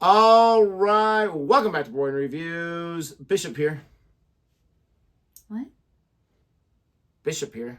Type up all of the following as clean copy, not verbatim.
All right, welcome back to Boring Reviews. Bishop here. What? Bishop here.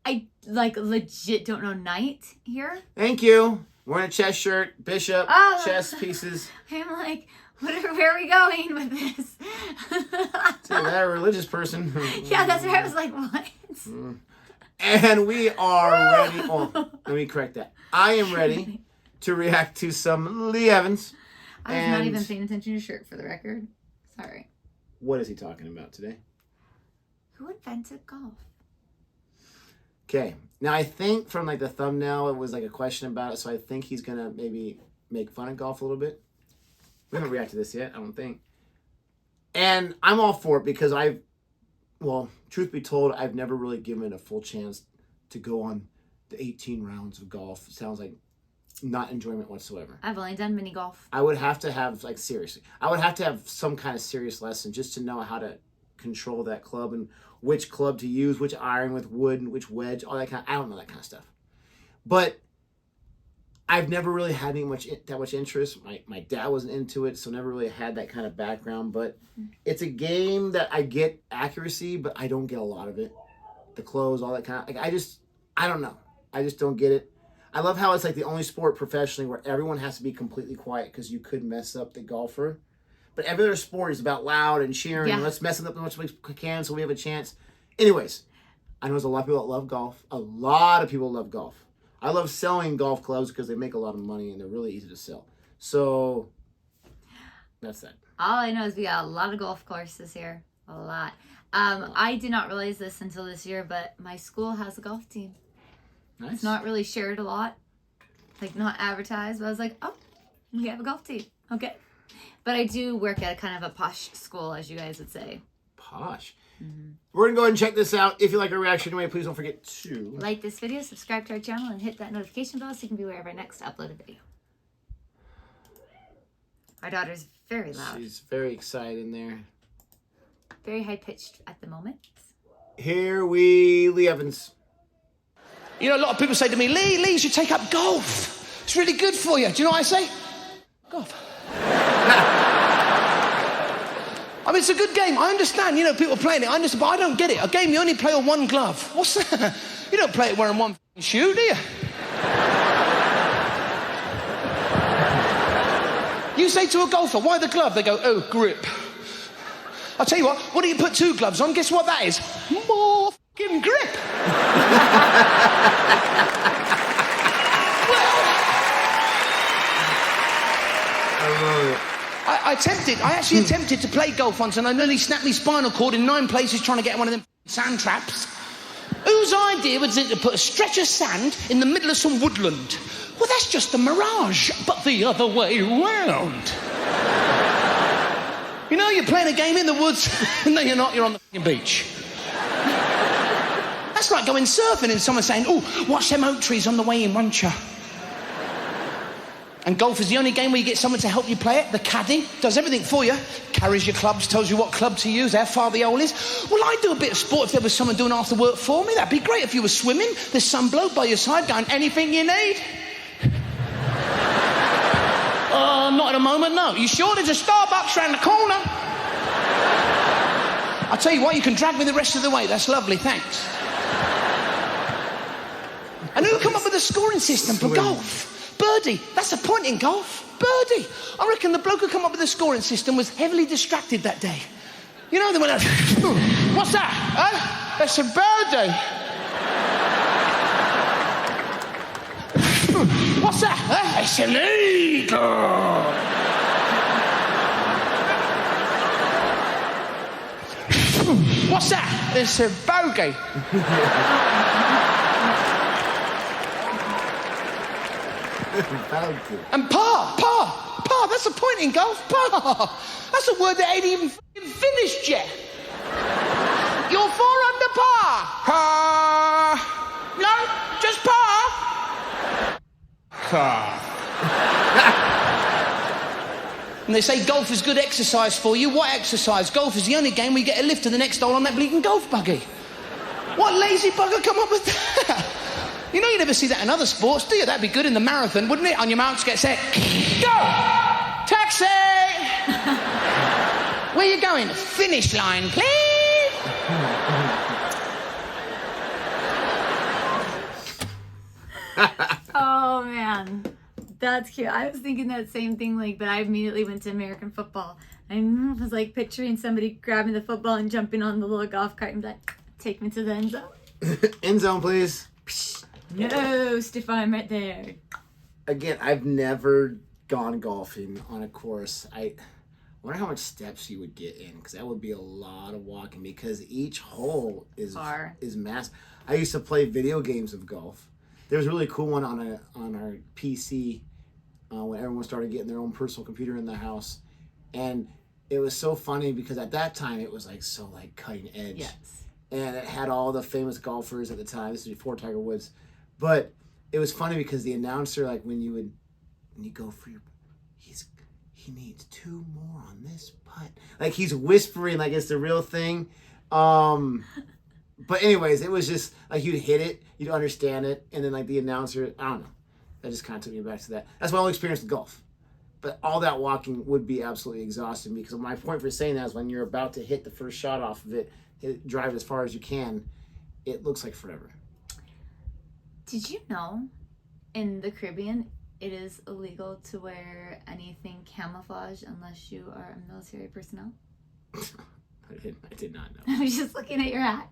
I legit don't know Knight here. Thank you. Wearing a chest shirt, Bishop, chess pieces. I'm like, where are we going with this? See, that a religious person. Yeah, that's where I was like, what? And we are ready. Oh, let me correct that. I am ready to react to some Lee Evans. I was not even paying attention to your shirt, for the record. Sorry. What is he talking about today? Who invented golf? Okay. Now, I think from like the thumbnail, it was like a question about it. So I think he's going to maybe make fun of golf a little bit. We haven't reacted to this yet, I don't think. And I'm all for it because truth be told, I've never really given it a full chance to go on the 18 rounds of golf. It sounds like not enjoyment whatsoever. I've only done mini golf. I would have to have, seriously, I would have to have some kind of serious lesson just to know how to control that club and which club to use, which iron with wood and which wedge, all that kind of, I don't know that kind of stuff. But I've never really had that much interest. My dad wasn't into it, so never really had that kind of background. But it's a game that I get accuracy, but I don't get a lot of it. The clothes, all that kind of, I don't know. I just don't get it. I love how it's like the only sport professionally where everyone has to be completely quiet because you could mess up the golfer. But every other sport is about loud and cheering. Yeah. Let's mess it up as much as we can so we have a chance. Anyways, I know there's a lot of people that love golf. A lot of people love golf. I love selling golf clubs because they make a lot of money and they're really easy to sell. So that's that. All I know is we got a lot of golf courses here. A lot. I did not realize this until this year, but my school has a golf team. Nice. It's not really shared a lot. Like, not advertised. But I was like, oh, we have a golf team. Okay. But I do work at a kind of a posh school, as you guys would say. Posh. Mm-hmm. We're going to go ahead and check this out. If you like our reaction anyway, please don't forget to like this video, subscribe to our channel, and hit that notification bell so you can be aware of our next uploaded video. Our daughter's very loud. She's very excited in there. Very high-pitched at the moment. Lee Evans. You know, a lot of people say to me, Lee, you should take up golf. It's really good for you. Do you know what I say? Golf. I mean, it's a good game. I understand, people playing it. I understand, but I don't get it. A game you only play on one glove. What's that? You don't play it wearing one shoe, do you? You say to a golfer, why the glove? They go, oh, grip. I'll tell you what do you put two gloves on? Guess what that is? More f***ing grip. I actually attempted to play golf once, and I nearly snapped my spinal cord in 9 places trying to get one of them sand traps. Whose idea was it to put a stretch of sand in the middle of some woodland? Well, that's just a mirage, but the other way round. You're playing a game in the woods, and no, you're not, you're on the f***ing beach. That's like going surfing and someone saying, oh, watch them oak trees on the way in, won't you? And golf is the only game where you get someone to help you play it. The caddy does everything for you. Carries your clubs, tells you what club to use, how far the hole is. Well, I'd do a bit of sport if there was someone doing after work for me. That'd be great. If you were swimming, there's some bloke by your side going, anything you need? Not at the moment, no. You sure? There's a Starbucks round the corner. I'll tell you what, you can drag me the rest of the way. That's lovely, thanks. And who come up with a scoring system for golf? Birdie, that's the point in golf. Birdie. I reckon the bloke who come up with the scoring system was heavily distracted that day. They went out, what's that? Huh? That's a birdie. What's that? Huh? It's an eagle. What's that? It's a bogey. And par, that's a point in golf, par. That's a word that ain't even finished yet. You're 4 under par. Par. No, just par. Par. And they say golf is good exercise for you. What exercise? Golf is the only game where you get a lift to the next hole on that bleeding golf buggy. What lazy bugger come up with that? You know you never see that in other sports, do you? That'd be good in the marathon, wouldn't it? On your marks, get set, go! Taxi! Where you going? Finish line, please! Oh man, that's cute. I was thinking that same thing, like, but I immediately went to American football. I was like picturing somebody grabbing the football and jumping on the little golf cart and be like, take me to the end zone. End zone, please. No, stiff arm right there. Again, I've never gone golfing on a course. I wonder how much steps you would get in, because that would be a lot of walking, because each hole is massive. I used to play video games of golf. There was a really cool one on our PC when everyone started getting their own personal computer in the house, and it was so funny because at that time it was like so like cutting edge. Yes. And it had all the famous golfers at the time. This is before Tiger Woods. But it was funny because the announcer, like when you go for your, he needs 2 more on this putt. Like he's whispering like it's the real thing. But anyways, it was just like you'd hit it, you'd understand it, and then like the announcer, I don't know. That just kind of took me back to that. That's my only experience with golf. But all that walking would be absolutely exhausting, because my point for saying that is when you're about to hit the first shot off of it, drive as far as you can, it looks like forever. Did you know in the Caribbean it is illegal to wear anything camouflage unless you are a military personnel? I did not know. I was just looking at your hat.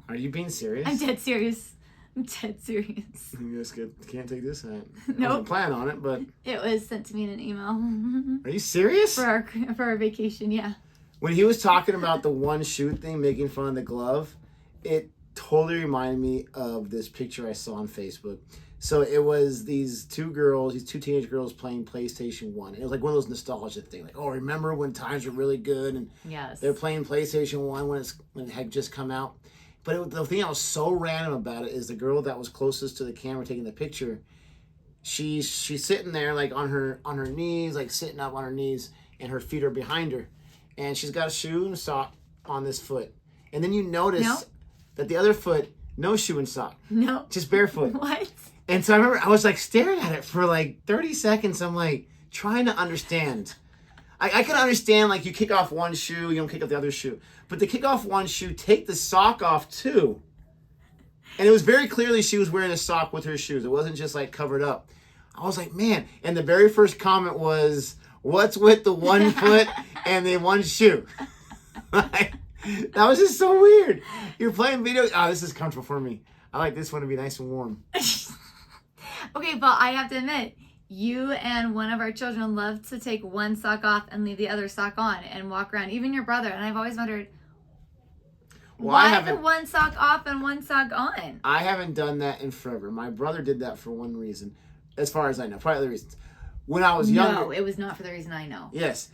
Are you being serious? I'm dead serious. You just can't take this hat. Nope. I wasn't planning on it, but it was sent to me in an email. Are you serious? For our vacation, yeah. When he was talking about the one shoot thing, making fun of the glove, it totally reminded me of this picture I saw on Facebook. So it was these two teenage girls playing PlayStation 1. It was like one of those nostalgia things. Like, oh, remember when times were really good? And yes, they're playing PlayStation 1 when it had just come out. But the thing that was so random about it is the girl that was closest to the camera taking the picture, she's sitting there like on her knees, like sitting up on her knees, and her feet are behind her. And she's got a shoe and a sock on this foot. And then you notice that the other foot, no shoe and sock. No. Just barefoot. What? And so I remember I was like staring at it for like 30 seconds. I'm like trying to understand. I can understand like you kick off one shoe, you don't kick off the other shoe. But to kick off one shoe, take the sock off too. And it was very clearly she was wearing a sock with her shoes. It wasn't just like covered up. I was like, man. And the very first comment was, what's with the one foot and the one shoe? Like, that was just so weird. You're playing video. Oh, this is comfortable for me. I like this one to be nice and warm. Okay, but I have to admit, you and one of our children love to take one sock off and leave the other sock on and walk around. Even your brother. And I've always wondered, why the one sock off and one sock on? I haven't done that in forever. My brother did that for one reason, as far as I know. Probably other reasons. When I was younger. No, it was not for the reason I know. Yes.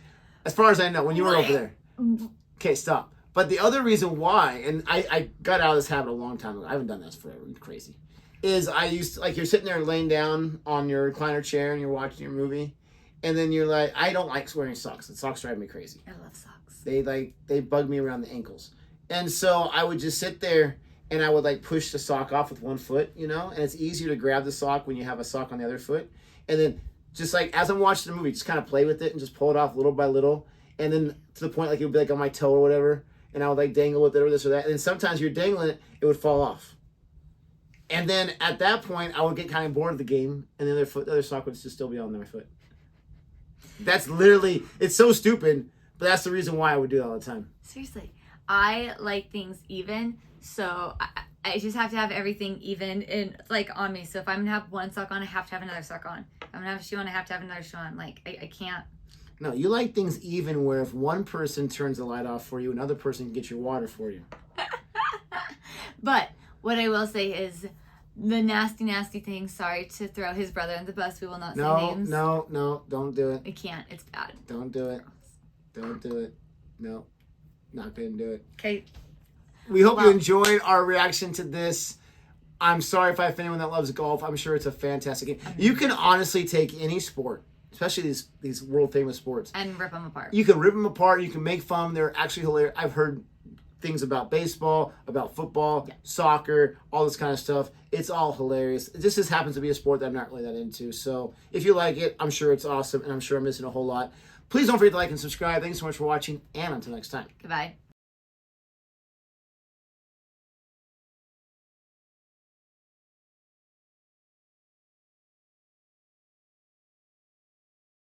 As far as I know, when you were over there. Okay, stop. But the other reason why, and I got out of this habit a long time ago. I haven't done this forever. It's crazy. Is I used to, like, you're sitting there laying down on your recliner chair and you're watching your movie. And then you're like, I don't like wearing socks. The socks drive me crazy. I love socks. They bug me around the ankles. And so I would just sit there and I would like push the sock off with one foot, you know? And it's easier to grab the sock when you have a sock on the other foot. And then just like as I'm watching the movie, just kind of play with it and just pull it off little by little. And then to the point like it would be like on my toe or whatever. And I would like dangle with it or this or that. And then sometimes you're dangling it, it would fall off. And then at that point, I would get kind of bored of the game. And the other sock would just still be on my foot. That's literally, it's so stupid. But that's the reason why I would do it all the time. Seriously. I like things even. So I just have to have everything even in like on me. So if I'm going to have one sock on, I have to have another sock on. If I'm going to have a shoe on, I have to have another shoe on. Like I can't. No, you like things even where if one person turns the light off for you, another person can get your water for you. But what I will say is the nasty thing. Sorry to throw his brother in the bus. We will not say names. No, don't do it. I can't. It's bad. Don't do it. Don't do it. No, not going to do it. Okay. We hope you enjoyed our reaction to this. I'm sorry if I offend anyone that loves golf. I'm sure it's a fantastic game. You can honestly take any sport, especially these world famous sports, and rip them apart. You can rip them apart. You can make fun. They're actually hilarious. I've heard things about baseball, about football, soccer, all this kind of stuff. It's all hilarious. This just happens to be a sport that I'm not really that into. So if you like it, I'm sure it's awesome, and I'm sure I'm missing a whole lot. Please don't forget to like and subscribe. Thanks so much for watching, and until next time. Goodbye.